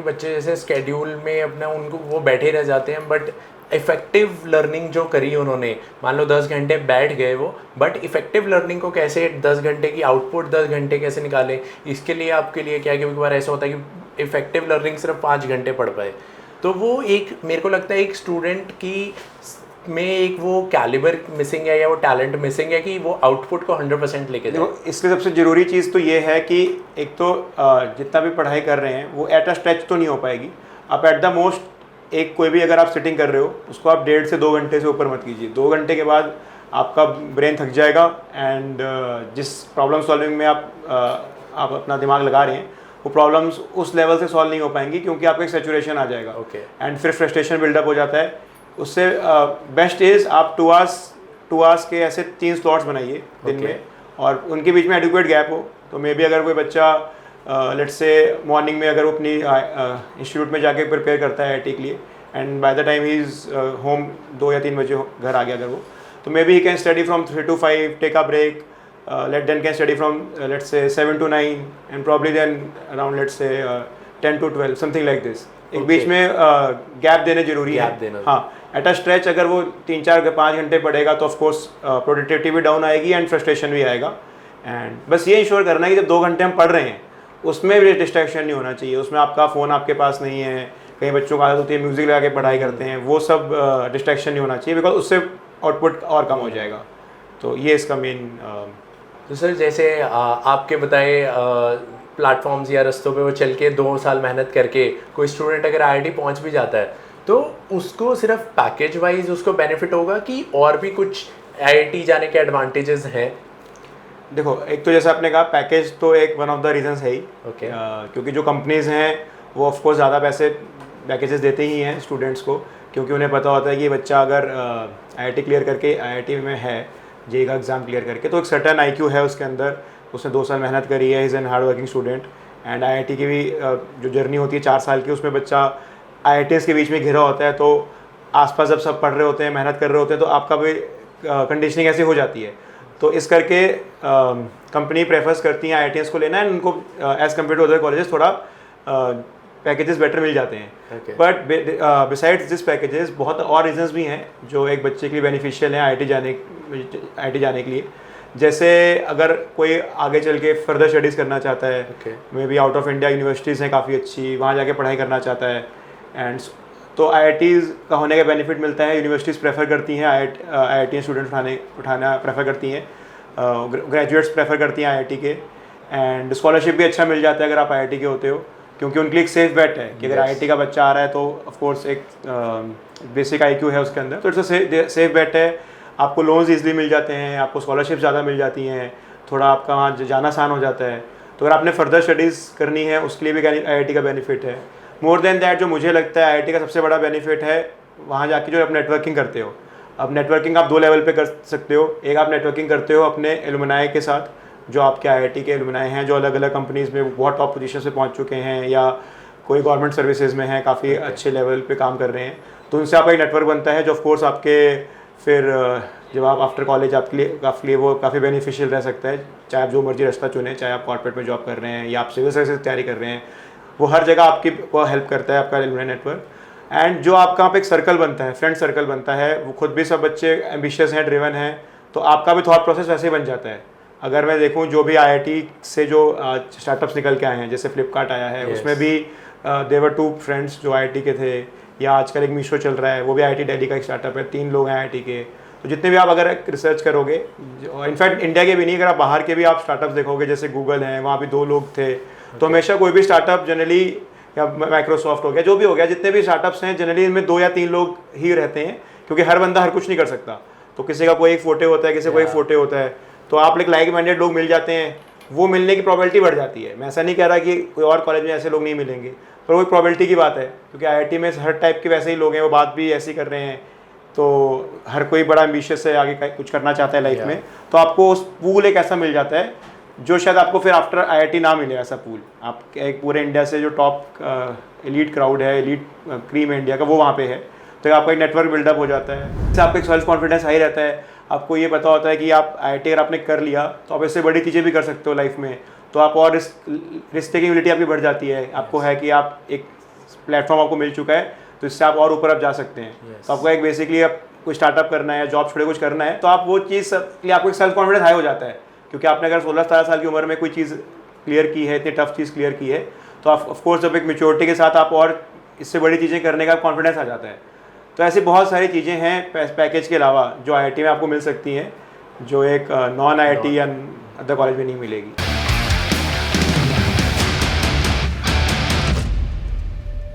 बच्चे जैसे स्केड्यूल में अपना उनको वो बैठे रह जाते हैं, बट इफ़ेक्टिव लर्निंग जो करी उन्होंने, मान लो 10 घंटे बैठ गए वो, बट इफ़ेक्टिव लर्निंग को कैसे 10 घंटे की आउटपुट 10 घंटे कैसे निकालें, इसके लिए आपके लिए क्या है कि एक बार ऐसा होता है कि इफ़ेक्टिव लर्निंग सिर्फ 5 घंटे पढ़ पाए, तो वो एक मेरे को लगता है एक स्टूडेंट की में एक वो कैलिबर मिसिंग है या वो टैलेंट मिसिंग है कि वो आउटपुट को 100% लेके जाए। इसके सबसे ज़रूरी चीज़ तो ये है कि एक तो जितना भी पढ़ाई कर रहे हैं वो एट अ स्ट्रेच तो नहीं हो पाएगी। आप एट द मोस्ट एक कोई भी अगर आप सिटिंग कर रहे हो उसको आप 1.5 से 2 घंटे से ऊपर मत कीजिए। 2 घंटे के बाद आपका ब्रेन थक जाएगा एंड जिस प्रॉब्लम सॉल्विंग में आप अपना दिमाग लगा रहे हैं वो प्रॉब्लम्स उस लेवल से सॉल्व नहीं हो पाएंगी क्योंकि आपका एक सेचुरेशन आ जाएगा। एंड फिर फ्रस्ट्रेशन बिल्डअप हो जाता है। उससे बेस्ट इज़ आप 2 आवर्स के ऐसे 3 स्लॉट्स बनाइए दिन में और उनके बीच में एडिक्वेट गैप हो। तो मे बी अगर कोई बच्चा लेट्स से मॉर्निंग में अगर वो अपनी इंस्टीट्यूट में जाके प्रिपेयर करता है IIT के लिए and by the time he is home 2 या 3 बजे घर आ गया अगर वो, तो maybe he can study from 3 to 5, take a break, then can study from let's say 7 to 9 and probably then around let's say 10 to 12 something like this। एक बीच में gap देने जरूरी है। हाँ, एट अ स्ट्रेच अगर वो 3, 4, 5 घंटे पढ़ेगा तो ऑफकोर्स प्रोडक्टिविटी भी डाउन आएगी एंड फ्रस्ट्रेशन भी आएगा। एंड बस ये इंश्योर करना है कि जब 2 घंटे हम पढ़ रहे हैं उसमें भी डिस्ट्रैक्शन नहीं होना चाहिए। उसमें आपका फ़ोन आपके पास नहीं है, कई बच्चों का आदत होती है म्यूज़िक लगा के पढ़ाई करते हैं, वो सब डिस्ट्रैक्शन नहीं होना चाहिए बिकॉज उससे आउटपुट और कम हो जाएगा। तो ये इसका मेन। तो सर जैसे आपके बताए प्लेटफॉर्म्स या रस्तों पे वो चल के 2 साल मेहनत करके कोई स्टूडेंट अगर IIT पहुंच भी जाता है तो उसको सिर्फ पैकेज वाइज उसको बेनिफिट होगा कि और भी कुछ IIT जाने के एडवांटेजेस हैं? देखो, एक तो जैसे आपने कहा पैकेज तो एक वन ऑफ द रीजंस है ही। क्योंकि जो कंपनीज़ हैं वो ऑफकोर्स ज़्यादा पैसे पैकेजेस देते ही हैं स्टूडेंट्स को, क्योंकि उन्हें पता होता है कि बच्चा अगर IIT क्लियर करके IIT में है, JEE का एग्ज़ाम क्लियर करके, तो एक सर्टेन IQ है उसके अंदर, उसने 2 साल मेहनत करी है, is an hard working student. And IIT की भी जो जर्नी होती है 4 साल की, उसमें बच्चा IITs के बीच में घिरा होता है, तो आसपास जब सब पढ़ रहे होते हैं, मेहनत कर रहे होते हैं, तो आपका भी कंडीशनिंग ऐसी हो जाती है। तो इस करके कंपनी प्रेफर्स करती हैं IITs को लेना, एंड उनको as compare to other colleges थोड़ा पैकेजेस बेटर मिल जाते हैं। बट बिसाइड्स दिस पैकेजेस बहुत और रीजंस भी हैं जो एक बच्चे के लिए बेनिफिशियल हैं IIT जाने के लिए। जैसे अगर कोई आगे चल के फर्दर स्टडीज़ करना चाहता है, may be out of India universities हैं काफ़ी अच्छी, वहाँ जाके पढ़ाई करना चाहता है, एंड तो IITs का होने का बेनिफिट मिलता है। यूनिवर्सिटीज़ प्रेफर करती हैं IIT स्टूडेंट्स उठाना प्रेफर करती हैं, ग्रेजुएट्स प्रेफर करती हैं IIT के, एंड स्कॉलरशिप भी अच्छा मिल जाता है अगर आप IIT के होते हो, क्योंकि उनके लिए एक सेफ बेट है कि अगर IIT का बच्चा आ रहा है तो ऑफकोर्स एक बेसिक IQ है उसके अंदर, तो इट्स सेफ बेट है। आपको लोन्स ईजिली मिल जाते हैं, आपको स्कॉलरशिप ज़्यादा मिल जाती हैं, थोड़ा आपका वहाँ जाना आसान हो जाता है। तो अगर आपने फर्दर स्टडीज़ करनी है उसके लिए भी IIT का बेनिफिट है। मोर देन दैट जो मुझे लगता है IIT का सबसे बड़ा बेनिफिट है वहाँ जाके जो आप नेटवर्किंग करते हो। अब नेटवर्किंग आप 2 लेवल पे कर सकते हो। एक आप नेटवर्किंग करते हो अपने एलुमनाई के साथ, जो आपके IIT के एलुमनाई हैं, जो अलग अलग कंपनीज़ में बहुत टॉप पोजीशन पे पहुंच चुके हैं या कोई गवर्नमेंट सर्विसेज में हैं, काफ़ी अच्छे लेवल पे काम कर रहे हैं, तो उनसे आपका एक नेटवर्क बनता है जो ऑफ कोर्स आपके फिर जब आप आफ्टर कॉलेज आपके लिए वो काफ़ी बेनिफिशियल रह सकता है। चाहे आप जो मर्जी रास्ता चुनें, चाहे आप कॉर्पोरेट में जॉब कर रहे हैं या आप सिविल सर्विस की तैयारी कर रहे हैं, वो हर जगह आपकी को हेल्प करता है आपका एलुमनाई नेटवर्क। एंड जो आपका वहाँ पे एक सर्कल बनता है, फ्रेंड सर्कल बनता है, वो खुद भी सब बच्चे एम्बिशियस हैं, ड्रिवन हैं, तो आपका भी थॉट प्रोसेस वैसे ही बन जाता है। अगर मैं देखूं जो भी IIT से जो स्टार्टअप्स निकल के आए हैं, जैसे फ्लिपकार्ट आया है, उसमें भी देवर 2 फ्रेंड्स जो IIT के थे, या आजकल एक मीशो चल रहा है, वो भी IIT दिल्ली का एक स्टार्टअप है, 3 लोग हैं IIT के। तो जितने भी आप अगर रिसर्च करोगे, इनफैक्ट इंडिया के भी नहीं, अगर आप बाहर के भी आप स्टार्टअप्स देखोगे, जैसे गूगल हैं, वहाँ भी 2 लोग थे। तो हमेशा कोई भी स्टार्टअप जनरली, या माइक्रोसॉफ्ट हो गया, जो भी हो गया, जितने भी स्टार्टअप्स हैं जनरली इनमें 2 या 3 लोग ही रहते हैं, क्योंकि हर बंदा हर कुछ नहीं कर सकता। तो किसी का कोई एक फोटे होता है, किसी का कोई फोटे होता है, तो आप लाइक माइंडेड लोग मिल जाते हैं, वो मिलने की प्रोबेबिलिटी बढ़ जाती है। मैं ऐसा नहीं कह रहा कि कोई और कॉलेज में ऐसे लोग नहीं मिलेंगे, पर वो एक प्रोबेबिलिटी की बात है, क्योंकि IIT में हर टाइप के वैसे ही लोग हैं, वो बात भी ऐसी कर रहे हैं, तो हर कोई बड़ा एम्बिशियस है, आगे कुछ करना चाहता है लाइफ में, तो आपको उस पूल एक ऐसा मिल जाता है जो शायद आपको फिर आफ्टर IIT ना मिले। ऐसा पूल आप एक पूरे इंडिया से जो टॉप एलीट क्राउड है, एलीट क्रीम है इंडिया का, वो वहाँ पे है, तो आपका एक नेटवर्क बिल्डअप हो जाता है, इससे आपका एक सेल्फ कॉन्फिडेंस हाई रहता है। आपको ये पता होता है कि आप IIT अगर आपने कर लिया तो आप इससे बड़ी चीज़ें भी कर सकते हो लाइफ में, तो आप और रिस्क टेकिंग एबिलिटी आपकी बढ़ जाती है। आपको है कि आप एक प्लेटफॉर्म आपको मिल चुका है, तो इससे आप और ऊपर आप जा सकते हैं। Yes. तो आपको एक बेसिकली आप कोई स्टार्टअप करना है या जॉब छोड़े कुछ करना है, तो आप वो चीज़ के लिए आपको एक सेल्फ कॉन्फिडेंस हाई हो जाता है, क्योंकि आपने अगर 16-17 साल की उम्र में कोई चीज़ क्लियर की है, इतनी टफ चीज़ क्लियर की है, तो आप ऑफकोर्स जब एक मेच्योरिटी के साथ आप और इससे बड़ी चीज़ें करने का कॉन्फिडेंस आ जाता है। तो ऐसी बहुत सारी चीज़ें हैं पैकेज के अलावा जो IIT में आपको मिल सकती हैं, जो एक नॉन IIT या अदर कॉलेज में नहीं मिलेगी।